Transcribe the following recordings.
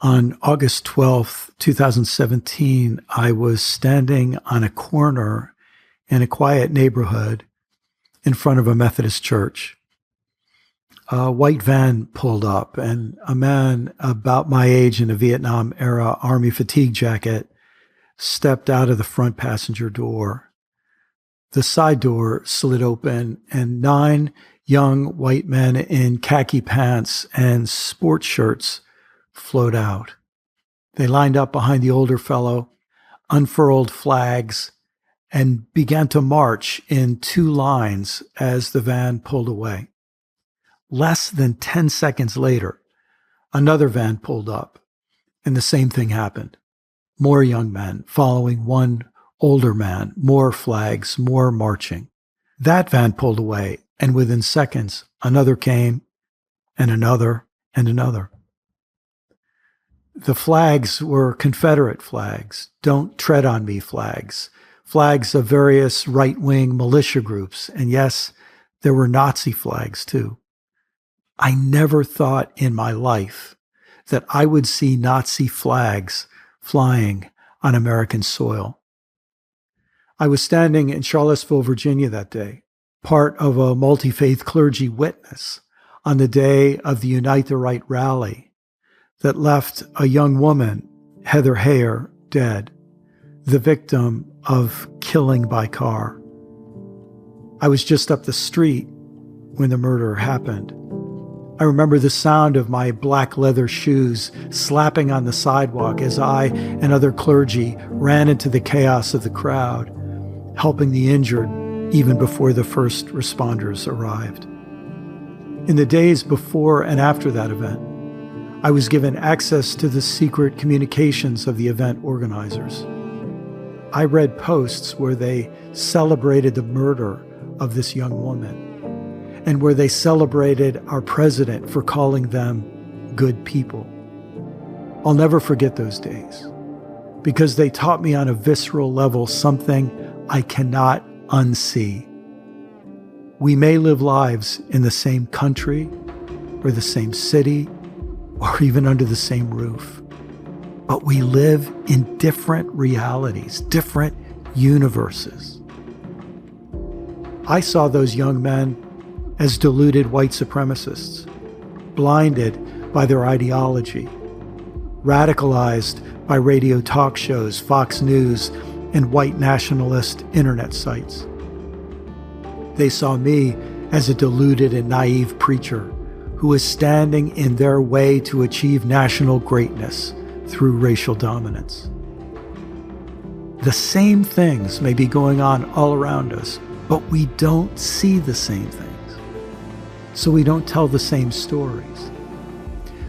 On August 12th, 2017, I was standing on a corner in a quiet neighborhood in front of a Methodist church. A white van pulled up, and a man about my age in a Vietnam-era Army fatigue jacket stepped out of the front passenger door. The side door slid open, and 9 young white men in khaki pants and sports shirts flowed out. They lined up behind the older fellow, unfurled flags, and began to march in 2 lines as the van pulled away. Less than 10 seconds later, another van pulled up, and the same thing happened. More young men following one older man, more flags, more marching. That van pulled away, and within seconds, another came, and another, and another. The flags were Confederate flags, don't tread on me flags, flags of various right-wing militia groups, and yes, there were Nazi flags too. I never thought in my life that I would see Nazi flags flying on American soil. I was standing in Charlottesville, Virginia that day, part of a multi-faith clergy witness on the day of the Unite the Right rally that left a young woman, Heather Heyer, dead, the victim of killing by car. I was just up the street when the murder happened. I remember the sound of my black leather shoes slapping on the sidewalk as I and other clergy ran into the chaos of the crowd, helping the injured even before the first responders arrived. In the days before and after that event, I was given access to the secret communications of the event organizers. I read posts where they celebrated the murder of this young woman, and where they celebrated our president for calling them good people. I'll never forget those days, because they taught me on a visceral level something I cannot unsee. We may live lives in the same country, or the same city, or even under the same roof, but we live in different realities, different universes. I saw those young men as deluded white supremacists, blinded by their ideology, radicalized by radio talk shows, Fox News, and white nationalist internet sites. They saw me as a deluded and naive preacher who was standing in their way to achieve national greatness through racial dominance. The same things may be going on all around us, but we don't see the same things. So we don't tell the same stories.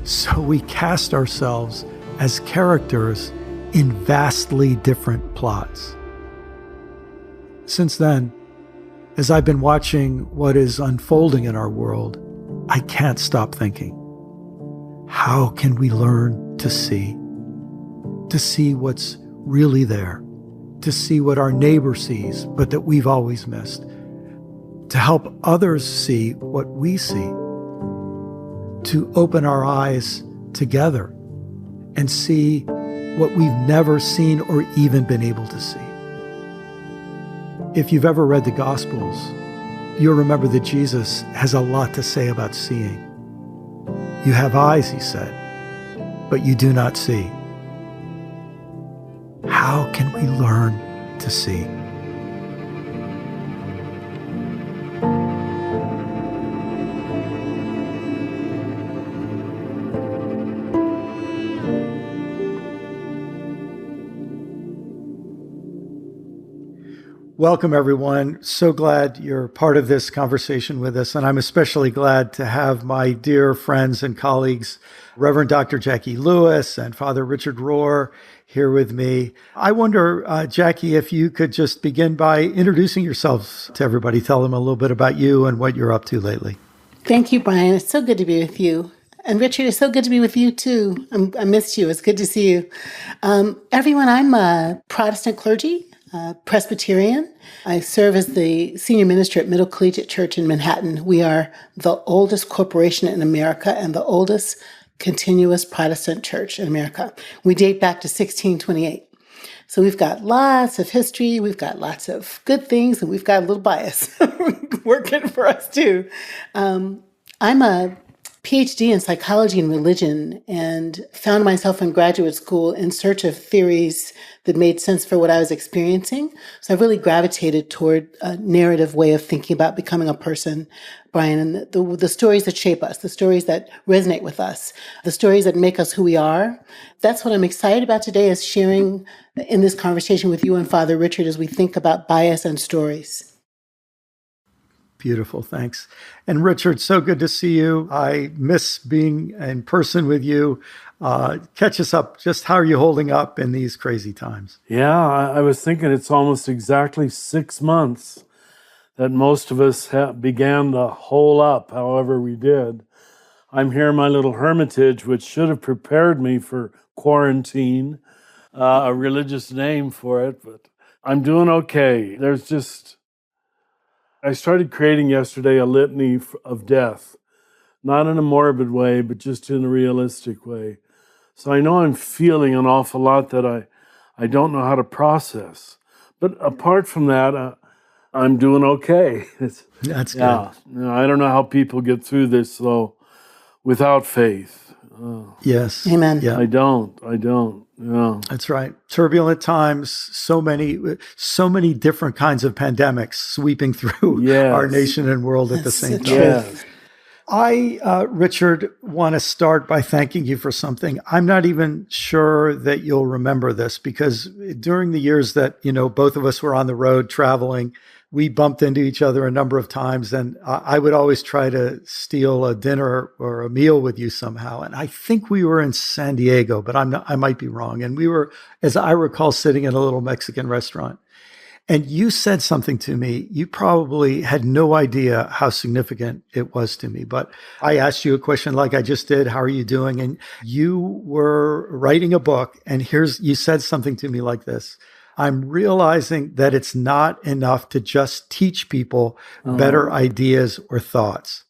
So we cast ourselves as characters in vastly different plots. Since then, as I've been watching what is unfolding in our world, I can't stop thinking, how can we learn to see? To see what's really there, to see what our neighbor sees, but that we've always missed, to help others see what we see, to open our eyes together and see what we've never seen or even been able to see. If you've ever read the Gospels, you'll remember that Jesus has a lot to say about seeing. You have eyes, he said, but you do not see. How can we learn to see? Welcome, everyone. So glad you're part of this conversation with us. And I'm especially glad to have my dear friends and colleagues, Reverend Dr. Jacqui Lewis and Father Richard Rohr, here with me. I wonder, Jacqui, if you could just begin by introducing yourselves to everybody. Tell them a little bit about you and what you're up to lately. Thank you, Brian. It's so good to be with you. And Richard, it's so good to be with you, too. I missed you. It's good to see you. Everyone, I'm a Protestant clergy. Presbyterian. I serve as the senior minister at Middle Collegiate Church in Manhattan. We are the oldest corporation in America and the oldest continuous Protestant church in America. We date back to 1628. So we've got lots of history, we've got lots of good things, and we've got a little bias working for us too. I'm a PhD in psychology and religion and found myself in graduate school in search of theories that made sense for what I was experiencing. So I really gravitated toward a narrative way of thinking about becoming a person, Brian, and the stories that shape us, the stories that resonate with us, the stories that make us who we are. That's what I'm excited about today, is sharing in this conversation with you and Father Richard as we think about bias and stories. Beautiful. Thanks. And Richard, so good to see you. I miss being in person with you. Catch us up. Just how are you holding up in these crazy times? Yeah, I was thinking it's almost exactly 6 months that most of us began to hole up, however we did. I'm here in my little hermitage, which should have prepared me for quarantine, a religious name for it, but I'm doing okay. I started creating yesterday a litany of death, not in a morbid way, but just in a realistic way. So I know I'm feeling an awful lot that I don't know how to process. But apart from that, I'm doing okay. That's good. Yeah, I don't know how people get through this, though, without faith. Yes. Amen. Yeah. I don't. Yeah. That's right. Turbulent times, so many different kinds of pandemics sweeping through our nation and world at the same time. Yes. I, Richard, want to start by thanking you for something. I'm not even sure that you'll remember this, because during the years that, both of us were on the road traveling, we bumped into each other a number of times, and I would always try to steal a dinner or a meal with you somehow. And I think we were in San Diego, but I might be wrong. And we were, as I recall, sitting in a little Mexican restaurant. And you said something to me. You probably had no idea how significant it was to me. But I asked you a question like I just did. How are you doing? And you were writing a book. And you said something to me like this: I'm realizing that it's not enough to just teach people better ideas or thoughts.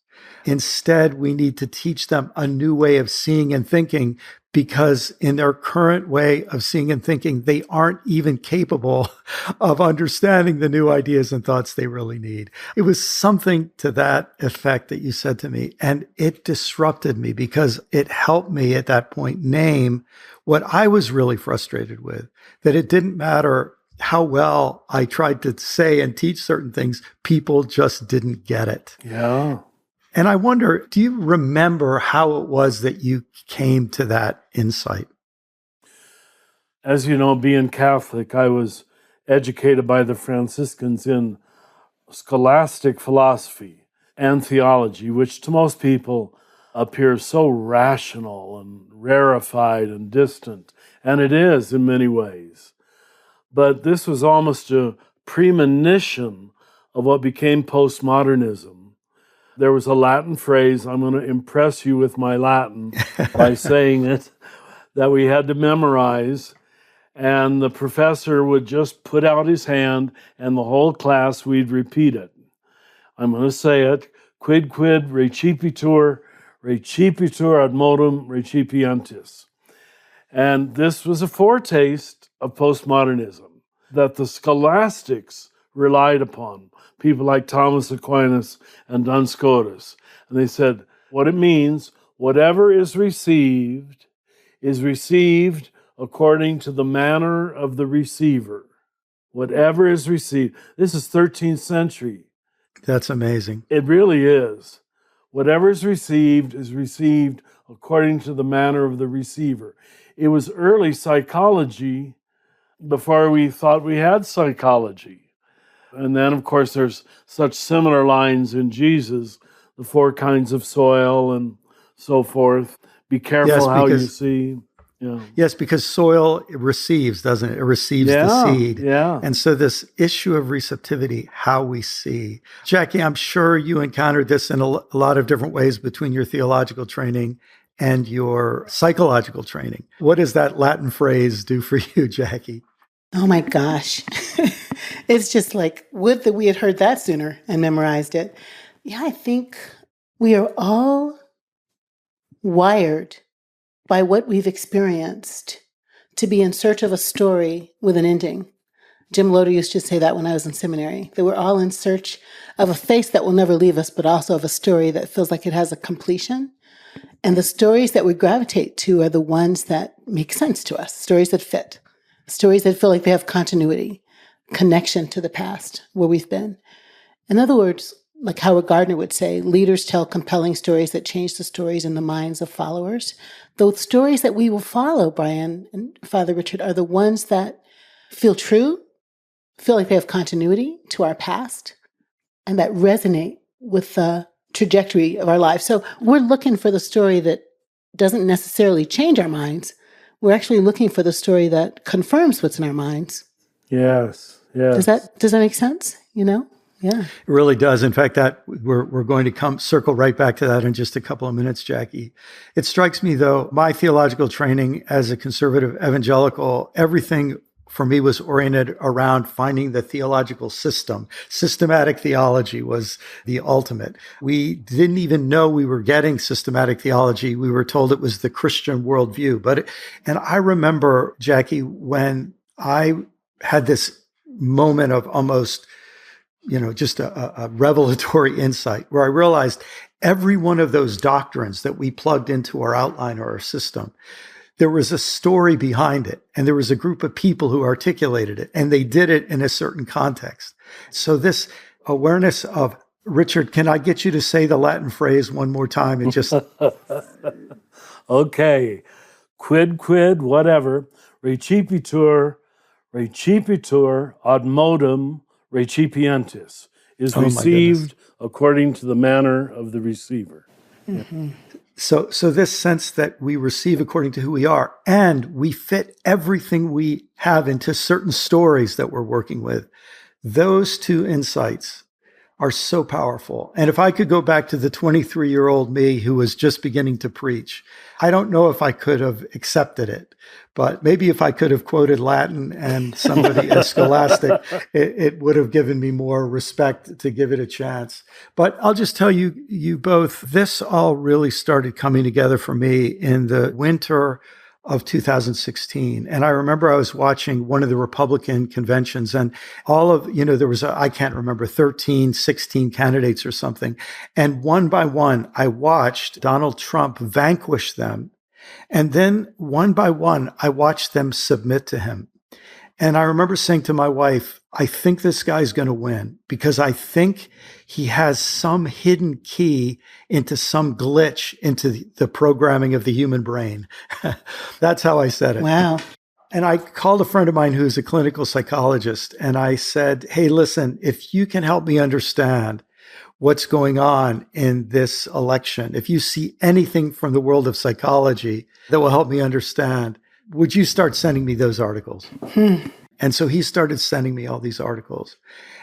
Instead, we need to teach them a new way of seeing and thinking, because in their current way of seeing and thinking, they aren't even capable of understanding the new ideas and thoughts they really need. It was something to that effect that you said to me, and it disrupted me because it helped me at that point name what I was really frustrated with, that it didn't matter how well I tried to say and teach certain things, people just didn't get it. Yeah. And I wonder, do you remember how it was that you came to that insight? As you know, being Catholic, I was educated by the Franciscans in scholastic philosophy and theology, which to most people appears so rational and rarefied and distant, and it is in many ways. But this was almost a premonition of what became postmodernism. There was a Latin phrase, I'm going to impress you with my Latin by saying it, that we had to memorize. And the professor would just put out his hand, and the whole class, we'd repeat it. I'm going to say it: quid recipitur ad modum recipientis. And this was a foretaste of postmodernism that the scholastics relied upon, people like Thomas Aquinas and Duns Scotus. And they said, what it means, whatever is received according to the manner of the receiver. Whatever is received. This is 13th century. That's amazing. It really is. Whatever is received according to the manner of the receiver. It was early psychology before we thought we had psychology. And then, of course, there's such similar lines in Jesus, the 4 kinds of soil and so forth. Be careful how you see. Yeah. Yes, because soil receives, doesn't it? It receives the seed. Yeah. And so this issue of receptivity, how we see. Jacqui, I'm sure you encountered this in a lot of different ways between your theological training and your psychological training. What does that Latin phrase do for you, Jacqui? Oh my gosh. It's just like, would that we had heard that sooner and memorized it. Yeah, I think we are all wired by what we've experienced to be in search of a story with an ending. Jim Loder used to say that when I was in seminary, that we're all in search of a face that will never leave us, but also of a story that feels like it has a completion. And the stories that we gravitate to are the ones that make sense to us, stories that fit, stories that feel like they have continuity, connection to the past, where we've been. In other words, like Howard Gardner would say, leaders tell compelling stories that change the stories in the minds of followers. Those stories that we will follow, Brian and Father Richard, are the ones that feel true, feel like they have continuity to our past, and that resonate with the trajectory of our lives. So we're looking for the story that doesn't necessarily change our minds. We're actually looking for the story that confirms what's in our minds. Yes, yes. Does that make sense? Yeah. It really does. In fact, that we're going to circle right back to that in just a couple of minutes, Jacqui. It strikes me, though, my theological training as a conservative evangelical, everything for me was oriented around finding the theological system. Systematic theology was the ultimate. We didn't even know we were getting systematic theology. We were told it was the Christian worldview. And I remember, Jacqui, when I had this moment of almost just a revelatory insight where I realized every one of those doctrines that we plugged into our outline or our system, there was a story behind it, and there was a group of people who articulated it, and they did it in a certain context. So this awareness of, Richard, can I get you to say the Latin phrase one more time and just... Okay. Quid, whatever, recipitur ad modum recipientis, is received according to the manner of the receiver. Mm-hmm. So this sense that we receive according to who we are, and we fit everything we have into certain stories that we're working with, those two insights are so powerful. And if I could go back to the 23-year-old me who was just beginning to preach, I don't know if I could have accepted it, but maybe if I could have quoted Latin and somebody as scholastic, it would have given me more respect to give it a chance. But I'll just tell you both, this all really started coming together for me in the winter of 2016. And I remember I was watching one of the Republican conventions, and all of, there was, I can't remember, 13, 16 candidates or something. And one by one, I watched Donald Trump vanquish them. And then one by one, I watched them submit to him. And I remember saying to my wife, I think this guy's going to win because I think he has some hidden key into some glitch into the programming of the human brain. That's how I said it. Wow. And I called a friend of mine who's a clinical psychologist, and I said, hey, listen, if you can help me understand what's going on in this election, if you see anything from the world of psychology that will help me understand, would you start sending me those articles? And so he started sending me all these articles.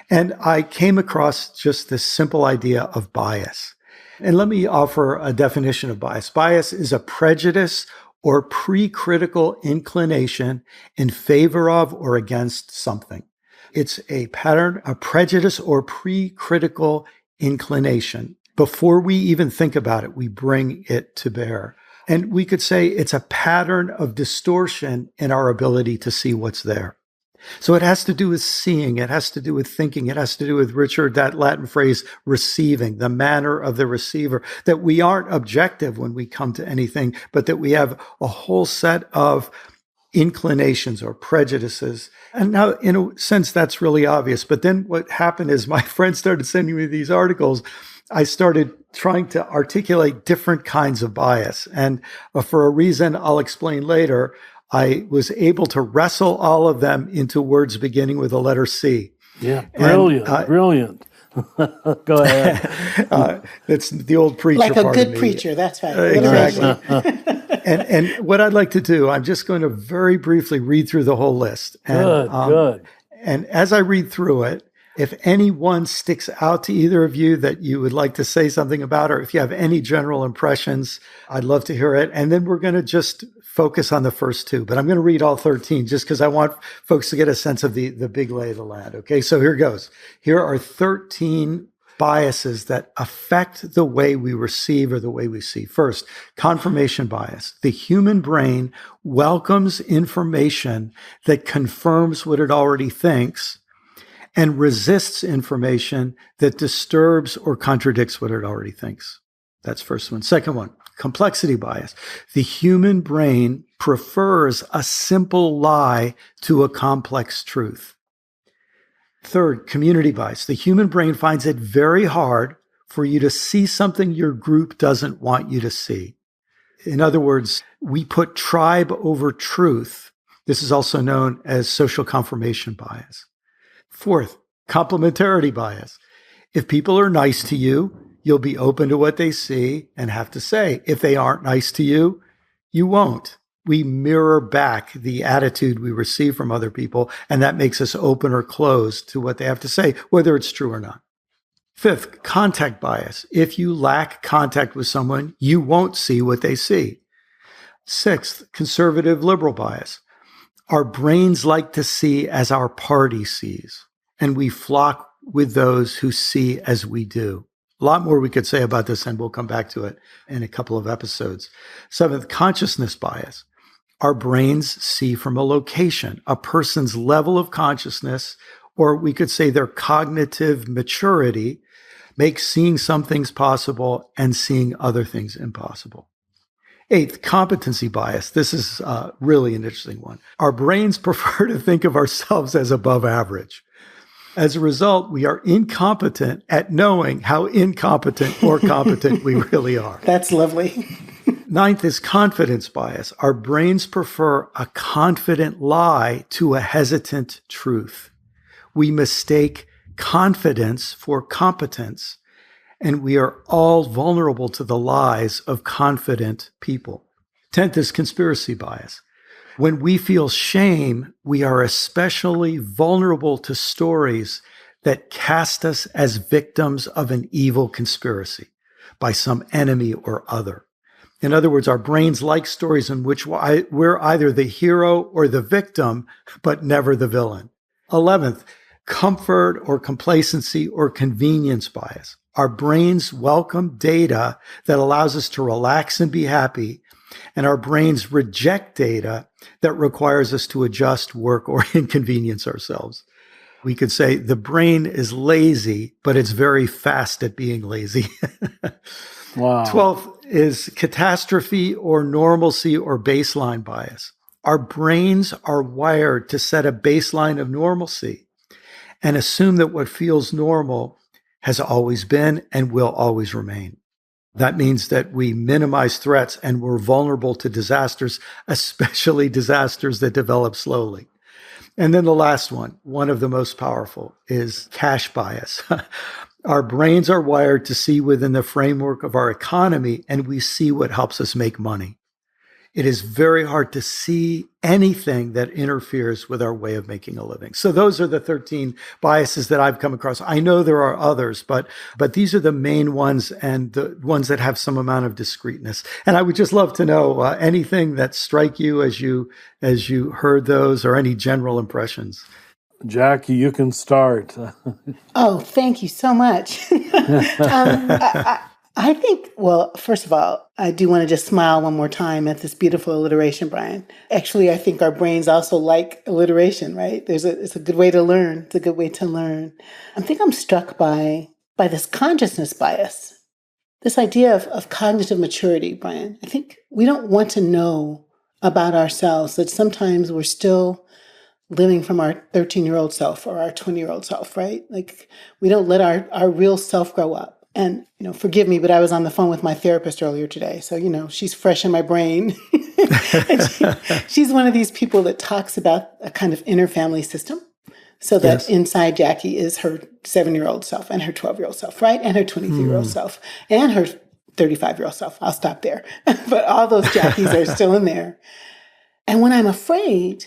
And I came across just this simple idea of bias. And let me offer a definition of bias. Bias is a prejudice or pre-critical inclination in favor of or against something. It's a pattern, a prejudice or pre-critical inclination. Before we even think about it, we bring it to bear. And we could say it's a pattern of distortion in our ability to see what's there. So it has to do with seeing, it has to do with thinking, it has to do with, Richard, that Latin phrase, receiving, the manner of the receiver, that we aren't objective when we come to anything, but that we have a whole set of inclinations or prejudices. And now, in a sense, that's really obvious. But then what happened is my friend started sending me these articles. I started trying to articulate different kinds of bias. And for a reason I'll explain later, I was able to wrestle all of them into words beginning with the letter C. Yeah, brilliant, brilliant. Go ahead. It's the old preacher like a part good of me. preacher, that's right. Exactly. And what I'd like to do, I'm just going to very briefly read through the whole list. And, Good. And as I read through it, if any one sticks out to either of you that you would like to say something about, or if you have any general impressions, I'd love to hear it. And then we're going to just focus on the first two. But I'm going to read all 13 just because I want folks to get a sense of the big lay of the land. Okay, so here goes. Here are 13 biases that affect the way we receive or the way we see. First, confirmation bias. The human brain welcomes information that confirms what it already thinks and resists information that disturbs or contradicts what it already thinks. That's first one. Second one, complexity bias. The human brain prefers a simple lie to a complex truth. Third, community bias. The human brain finds it very hard for you to see something your group doesn't want you to see. In other words, we put tribe over truth. This is also known as social confirmation bias. Fourth, complementarity bias. If people are nice to you, you'll be open to what they see and have to say. If they aren't nice to you, you won't. We mirror back the attitude we receive from other people, and that makes us open or closed to what they have to say, whether it's true or not. Fifth, contact bias. If you lack contact with someone, you won't see what they see. Sixth, conservative liberal bias. Our brains like to see as our party sees, and we flock with those who see as we do. A lot more we could say about this, and we'll come back to it in a couple of episodes. Seventh, consciousness bias. Our brains see from a location, a person's level of consciousness, or we could say their cognitive maturity, makes seeing some things possible and seeing other things impossible. Eighth, competency bias. This is really an interesting one. Our brains prefer to think of ourselves as above average. As a result, we are incompetent at knowing how incompetent or competent we really are. That's lovely. Ninth is confidence bias. Our brains prefer a confident lie to a hesitant truth. We mistake confidence for competence, and we are all vulnerable to the lies of confident people. 10th is conspiracy bias. When we feel shame, we are especially vulnerable to stories that cast us as victims of an evil conspiracy by some enemy or other. In other words, our brains like stories in which we're either the hero or the victim, but never the villain. 11th, comfort or complacency or convenience bias. Our brains welcome data that allows us to relax and be happy, and our brains reject data that requires us to adjust, work, or inconvenience ourselves. We could say the brain is lazy, but it's very fast at being lazy. Wow. 12th is catastrophe or normalcy or baseline bias. Our brains are wired to set a baseline of normalcy and assume that what feels normal has always been and will always remain. That means that we minimize threats and we're vulnerable to disasters, especially disasters that develop slowly. And then the last one of the most powerful, is cash bias. Our brains are wired to see within the framework of our economy, and we see what helps us make money. It is very hard to see anything that interferes with our way of making a living. So those are the 13 biases that I've come across. I know there are others, but these are the main ones and the ones that have some amount of discreteness. And I would just love to know anything that strike you as you heard those, or any general impressions. Jacqui, you can start. Oh, thank you so much. I think, well, first of all, I do want to just smile one more time at this beautiful alliteration, Brian. Actually, I think our brains also like alliteration, right? It's a good way to learn. It's a good way to learn. I think I'm struck by this consciousness bias, this idea of cognitive maturity, Brian. I think we don't want to know about ourselves that sometimes we're still living from our 13-year-old self or our 20-year-old self, right? Like we don't let our real self grow up. And, forgive me, but I was on the phone with my therapist earlier today. So, she's fresh in my brain. She's one of these people that talks about a kind of inner family system. So that inside Jacqui is her 7-year-old self and her 12-year-old self, right? And her 23-year-old self and her 35-year-old self. I'll stop there. But all those Jacquies are still in there. And when I'm afraid,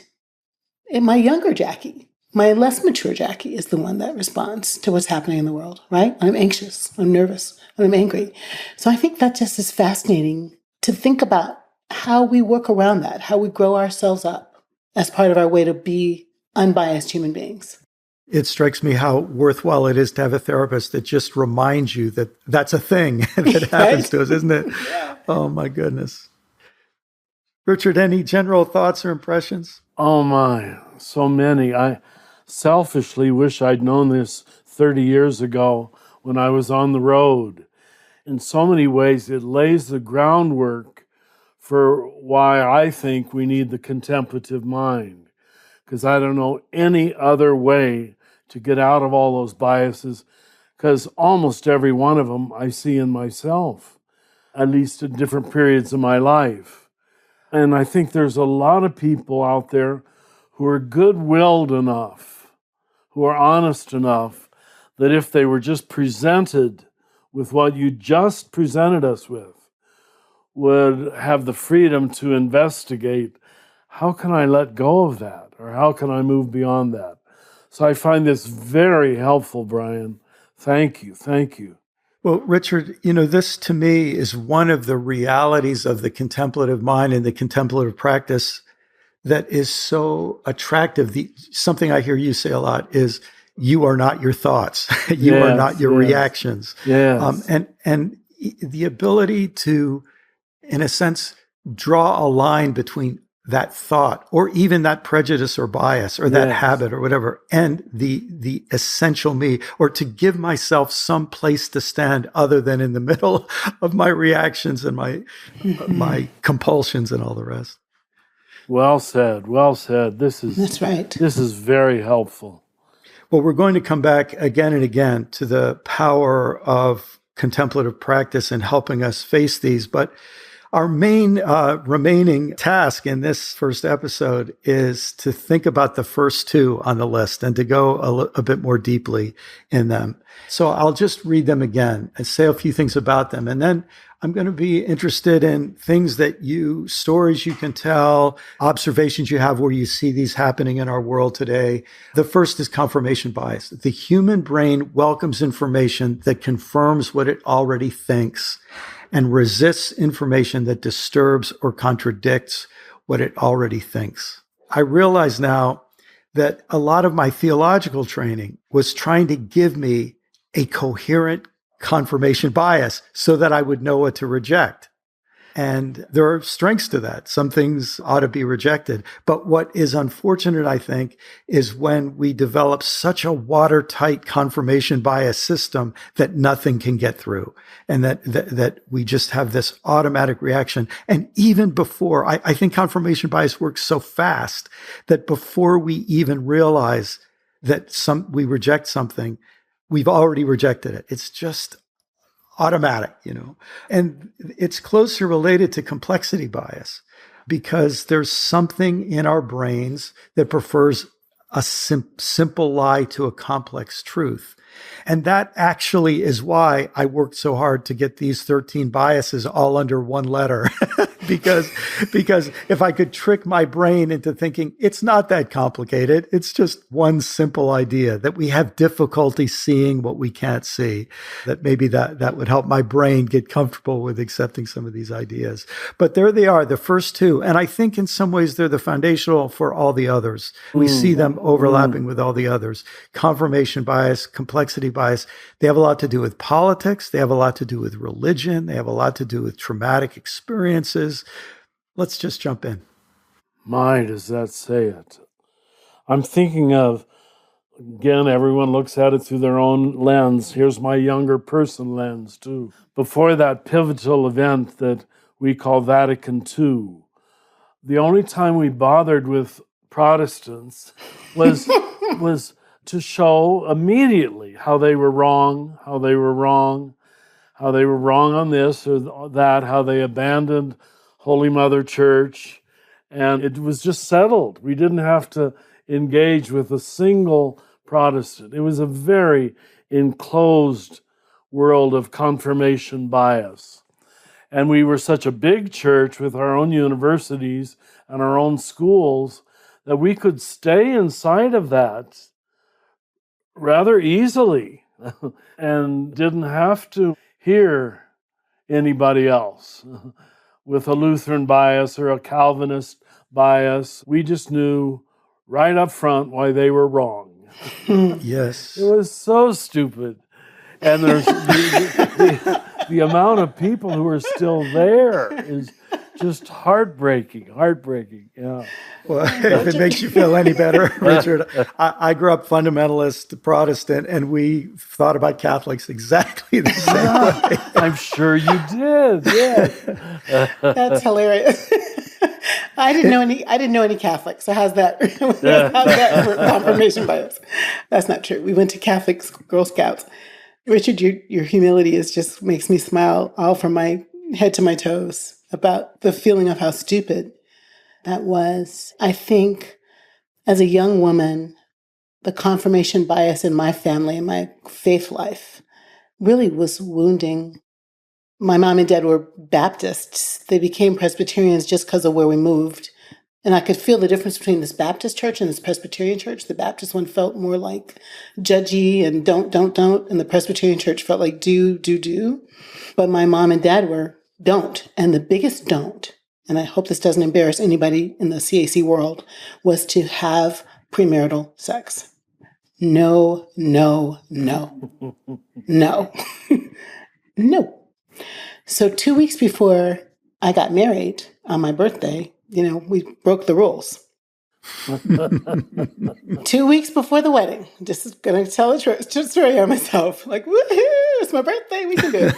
my younger Jacqui, my less mature Jacqui, is the one that responds to what's happening in the world, right? When I'm anxious, when I'm nervous, when I'm angry. So I think that just is fascinating to think about how we work around that, how we grow ourselves up as part of our way to be unbiased human beings. It strikes me how worthwhile it is to have a therapist that just reminds you that that's a thing that happens to us, isn't it? Yeah. Oh, my goodness. Richard, any general thoughts or impressions? Oh my, so many. I selfishly wish I'd known this 30 years ago when I was on the road. In so many ways, it lays the groundwork for why I think we need the contemplative mind, because I don't know any other way to get out of all those biases, because almost every one of them I see in myself, at least at different periods of my life. And I think there's a lot of people out there who are good-willed enough, who are honest enough, that if they were just presented with what you just presented us with, would have the freedom to investigate, how can I let go of that? Or how can I move beyond that? So I find this very helpful, Brian. Thank you. Thank you. Well, Richard, this to me is one of the realities of the contemplative mind and the contemplative practice that is so attractive. Something I hear you say a lot is, you are not your thoughts. You are not your reactions. Yes. And the ability to, in a sense, draw a line between that thought or even that prejudice or bias or that habit or whatever, and the essential me, or to give myself some place to stand other than in the middle of my reactions and my compulsions and all the rest. Well said. Well said. That's right. This is very helpful. Well, we're going to come back again and again to the power of contemplative practice in helping us face these. But our main remaining task in this first episode is to think about the first two on the list and to go a bit more deeply in them. So I'll just read them again and say a few things about them. And then I'm going to be interested in stories you can tell, observations you have where you see these happening in our world today. The first is confirmation bias. The human brain welcomes information that confirms what it already thinks and resists information that disturbs or contradicts what it already thinks. I realize now that a lot of my theological training was trying to give me a coherent confirmation bias so that I would know what to reject. And there are strengths to that. Some things ought to be rejected. But what is unfortunate, I think, is when we develop such a watertight confirmation bias system that nothing can get through, and that we just have this automatic reaction. And even before, I think confirmation bias works so fast that before we even realize that we reject something, we've already rejected it. It's just automatic, and it's closely related to complexity bias, because there's something in our brains that prefers a simple lie to a complex truth. And that actually is why I worked so hard to get these 13 biases all under one letter, because if I could trick my brain into thinking it's not that complicated, it's just one simple idea, that we have difficulty seeing what we can't see, that maybe that would help my brain get comfortable with accepting some of these ideas. But there they are, the first two. And I think in some ways they're the foundational for all the others. We see them overlapping with all the others. Confirmation bias, complexity bias, they have a lot to do with politics. They have a lot to do with religion. They have a lot to do with traumatic experiences. Let's just jump in. My, does that say it? I'm thinking of, again, everyone looks at it through their own lens. Here's my younger person lens, too. Before that pivotal event that we call Vatican II, the only time we bothered with Protestants was to show immediately how they were wrong, how they were wrong on this or that, how they abandoned Holy Mother Church. And it was just settled. We didn't have to engage with a single Protestant. It was a very enclosed world of confirmation bias. And we were such a big church with our own universities and our own schools that we could stay inside of that rather easily and didn't have to hear anybody else with a Lutheran bias or a Calvinist bias. We just knew right up front why they were wrong. Yes. It was so stupid. And there's the amount of people who are still there is just heartbreaking. Yeah. Well, if it makes you feel any better, Richard, I grew up fundamentalist Protestant, and we thought about Catholics exactly the same way. I'm sure you did. Yeah. That's hilarious. I didn't know any Catholics. So how's that? How's that for confirmation bias? That's not true. We went to Catholic Girl Scouts. Richard, your humility just makes me smile all from my head to my toes about the feeling of how stupid that was. I think as a young woman, the confirmation bias in my family, in my faith life, really was wounding. My mom and dad were Baptists. They became Presbyterians just because of where we moved. And I could feel the difference between this Baptist church and this Presbyterian church. The Baptist one felt more like judgy and don't. And the Presbyterian church felt like do. But my mom and dad were don't. And the biggest don't, and I hope this doesn't embarrass anybody in the CAC world, was to have premarital sex. No. No. So 2 weeks before I got married on my birthday, we broke the rules. 2 weeks before the wedding, just going to tell a true story on myself. Like, woohoo, it's my birthday, we can do it.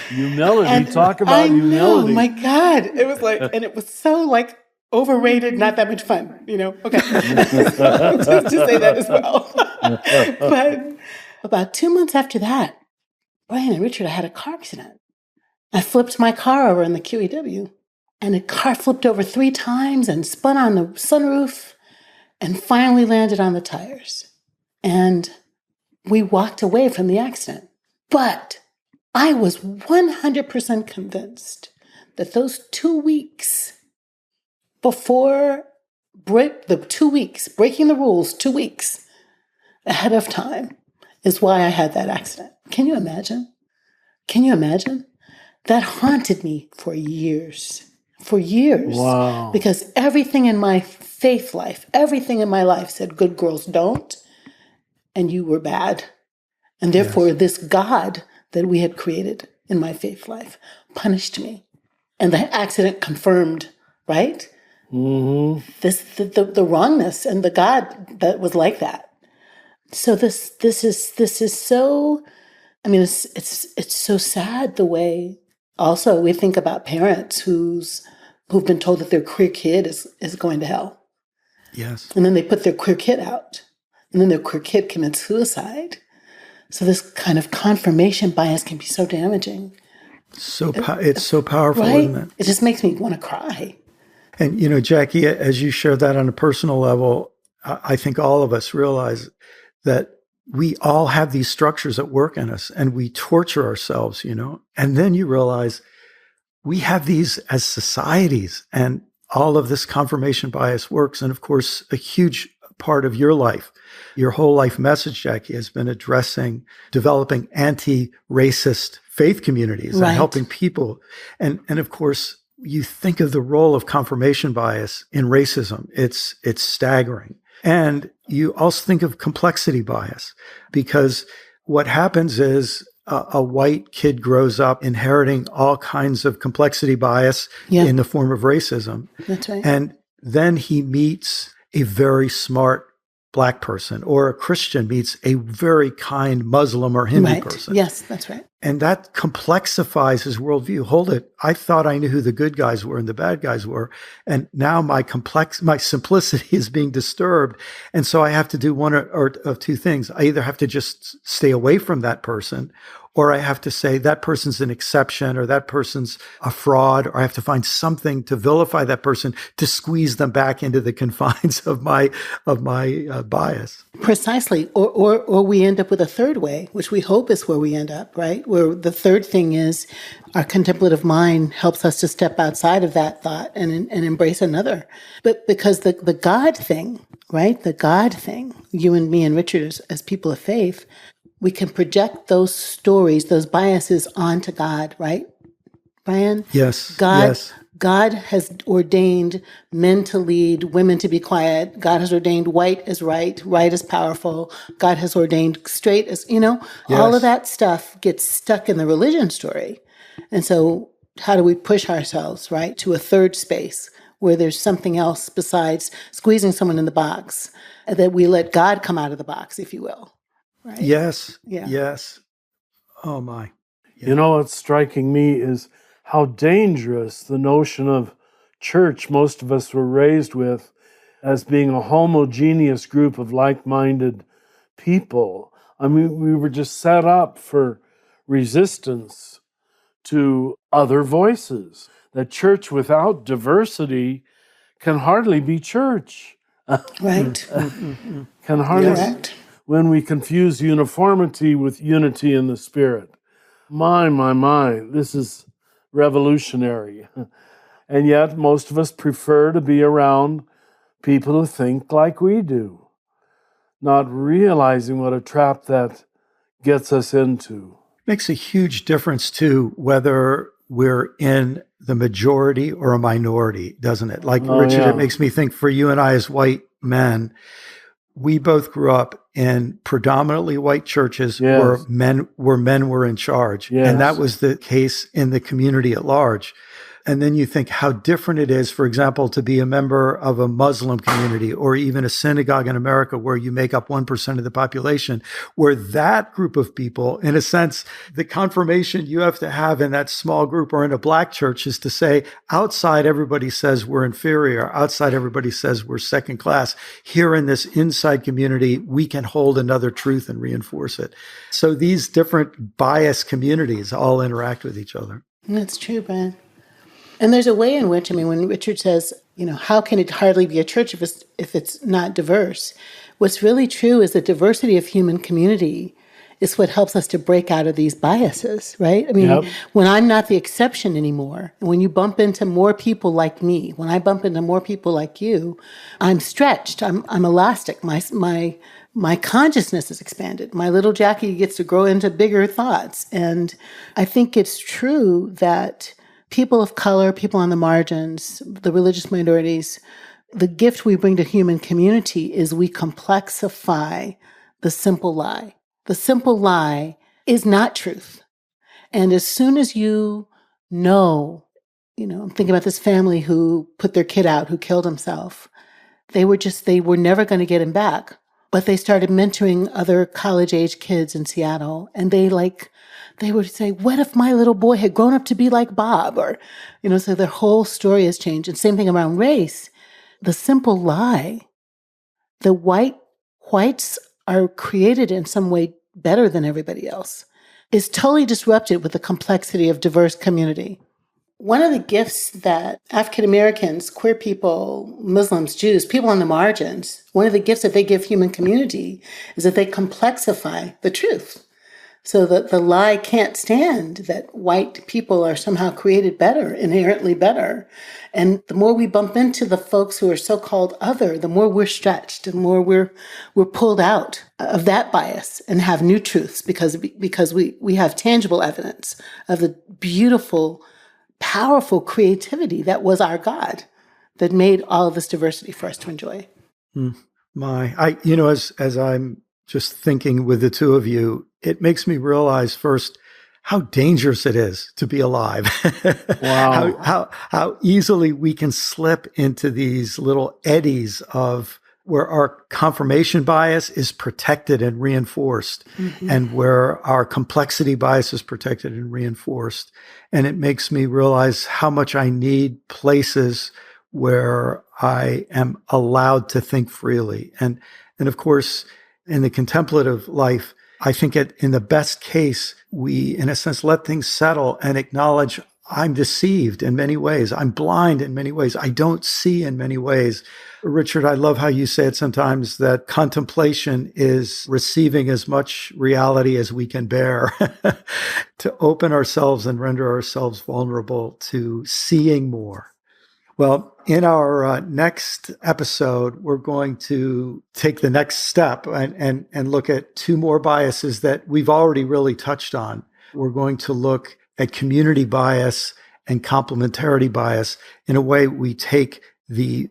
Humility, talk about humility. Oh my God. It was like, and it was so like overrated, not that much fun, Okay. Just to say that as well. But about 2 months after that, Brian and Richard, I had a car accident. I flipped my car over in the QEW, and the car flipped over 3 times and spun on the sunroof and finally landed on the tires. And we walked away from the accident. But I was 100% convinced that those 2 weeks before breaking the rules 2 weeks ahead of time is why I had that accident. Can you imagine? That haunted me for years. Wow. Because everything in my faith life, everything in my life said good girls don't, and you were bad. And therefore, This God that we had created in my faith life punished me. And the accident confirmed, right? Mm-hmm. The wrongness and the God that was like that. So this is so, I mean, it's so sad the way also we think about parents who've been told that their queer kid is going to hell. Yes. And then they put their queer kid out. And then their queer kid commits suicide. So this kind of confirmation bias can be so damaging. It's so powerful, right? isn't it? It just makes me want to cry. And, Jacqui, as you shared that on a personal level, I think all of us realize that we all have these structures at work in us, and we torture ourselves, and then you realize we have these as societies, and all of this confirmation bias works. And of course, a huge part of your life, your whole life message, Jacqui, has been addressing developing anti-racist faith communities and helping people. And of course, you think of the role of confirmation bias in racism. It's staggering. And you also think of complexity bias, because what happens is a white kid grows up inheriting all kinds of complexity bias in the form of racism. That's right. And then he meets a very smart Black person, or a Christian meets a very kind Muslim or Hindu person. Yes, that's right. And that complexifies his worldview. Hold it. I thought I knew who the good guys were and the bad guys were. And now my simplicity is being disturbed. And so I have to do one or of two things. I either have to just stay away from that person, or I have to say that person's an exception, or that person's a fraud, or I have to find something to vilify that person to squeeze them back into the confines of my bias. Precisely. Or we end up with a third way, which we hope is where we end up, right? Where the third thing is our contemplative mind helps us to step outside of that thought and embrace another. But because the God thing, right? The God thing, you and me and Richard as people of faith, we can project those stories, those biases onto God, right, Brian? Yes. God, yes. God has ordained men to lead, women to be quiet. God has ordained white as right, right as powerful. God has ordained straight as, all of Yes. that stuff gets stuck in the religion story. And so how do we push ourselves, right, to a third space where there's something else besides squeezing someone in the box, that we let God come out of the box, if you will, right? Yes. Yeah. Yes. Oh my. Yeah. What's striking me is how dangerous the notion of church most of us were raised with as being a homogeneous group of like-minded people. I mean, we were just set up for resistance to other voices. That church without diversity can hardly be church. Right. Can hardly, Yes. Correct. when we confuse uniformity with unity in the spirit. My, this is revolutionary. And yet, most of us prefer to be around people who think like we do, not realizing what a trap that gets us into. Makes a huge difference too, whether we're in the majority or a minority, doesn't it? Like, Oh, Richard, yeah. it makes me think for you and I as white men, we both grew up in predominantly white churches Yes. where men were in charge. Yes. And that was the case in the community at large. And then you think how different it is, for example, to be a member of a Muslim community or even a synagogue in America where you make up 1% of the population, where that group of people, in a sense, the confirmation you have to have in that small group or in a black church is to say, outside everybody says we're inferior, outside everybody says we're second class. Here in this inside community, we can hold another truth and reinforce it. So these different bias communities all interact with each other. That's true, Brian. And there's a way in which, when Richard says, how can it hardly be a church if it's not diverse? What's really true is the diversity of human community is what helps us to break out of these biases, right? Yep. When I'm not the exception anymore, and when you bump into more people like me, when I bump into more people like you, I'm stretched, I'm elastic, my consciousness is expanded. My little Jacqui gets to grow into bigger thoughts. And I think it's true that people of color, people on the margins, the religious minorities, the gift we bring to human community is we complexify the simple lie. The simple lie is not truth. And as soon as I'm thinking about this family who put their kid out, who killed himself. They were never going to get him back. But they started mentoring other college-age kids in Seattle. And they would say, what if my little boy had grown up to be like Bob? Or, so their whole story has changed. And same thing around race. The simple lie, the whites are created in some way better than everybody else, is totally disrupted with the complexity of diverse community. One of the gifts that African Americans, queer people, Muslims, Jews, people on the margins, one of the gifts that they give human community is that they complexify the truth. So that the lie can't stand that white people are somehow created better, inherently better. And the more we bump into the folks who are so-called other, the more we're stretched and more we're pulled out of that bias and have new truths because we have tangible evidence of the beautiful, powerful creativity that was our God that made all of this diversity for us to enjoy. As I'm just thinking with the two of you, it makes me realize first how dangerous it is to be alive. Wow. how easily we can slip into these little eddies of where our confirmation bias is protected and reinforced, and where our complexity bias is protected and reinforced. And it makes me realize how much I need places where I am allowed to think freely. And of course, in the contemplative life, I think in the best case, we, in a sense, let things settle and acknowledge I'm deceived in many ways. I'm blind in many ways. I don't see in many ways. Richard, I love how you say it sometimes that contemplation is receiving as much reality as we can bear, to open ourselves and render ourselves vulnerable to seeing more. Well, in our next episode, we're going to take the next step and look at two more biases that we've already really touched on. We're going to look at community bias and complementarity bias. In a way, we take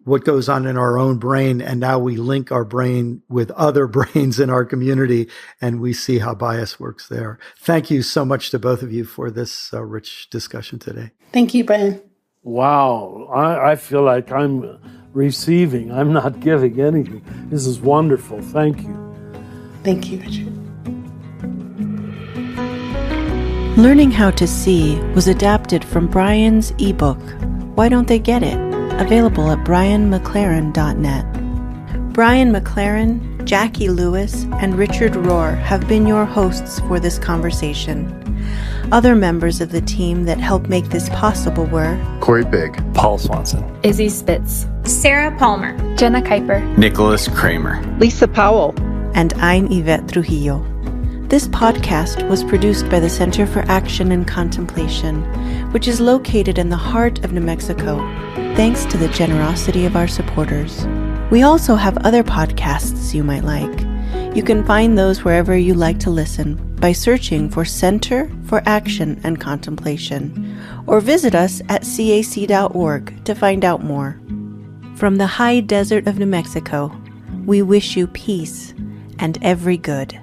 what goes on in our own brain, and now we link our brain with other brains in our community, and we see how bias works there. Thank you so much to both of you for this rich discussion today. Thank you, Brian. Wow, I feel like I'm receiving. I'm not giving anything. This is wonderful. Thank you. Thank you, Richard. Learning How to See was adapted from Brian's ebook, Why Don't They Get It? Available at brianmclaren.net. Brian McLaren, Jacqui Lewis, and Richard Rohr have been your hosts for this conversation. Other members of the team that helped make this possible were Corey Big, Paul Swanson, Izzy Spitz, Sarah Palmer, Jenna Kuiper, Nicholas Kramer, Lisa Powell, and I'm Yvette Trujillo. This podcast was produced by the Center for Action and Contemplation, which is located in the heart of New Mexico, thanks to the generosity of our supporters. We also have other podcasts you might like. You can find those wherever you like to listen by searching for Center for Action and Contemplation, or visit us at cac.org to find out more. From the high desert of New Mexico, we wish you peace and every good.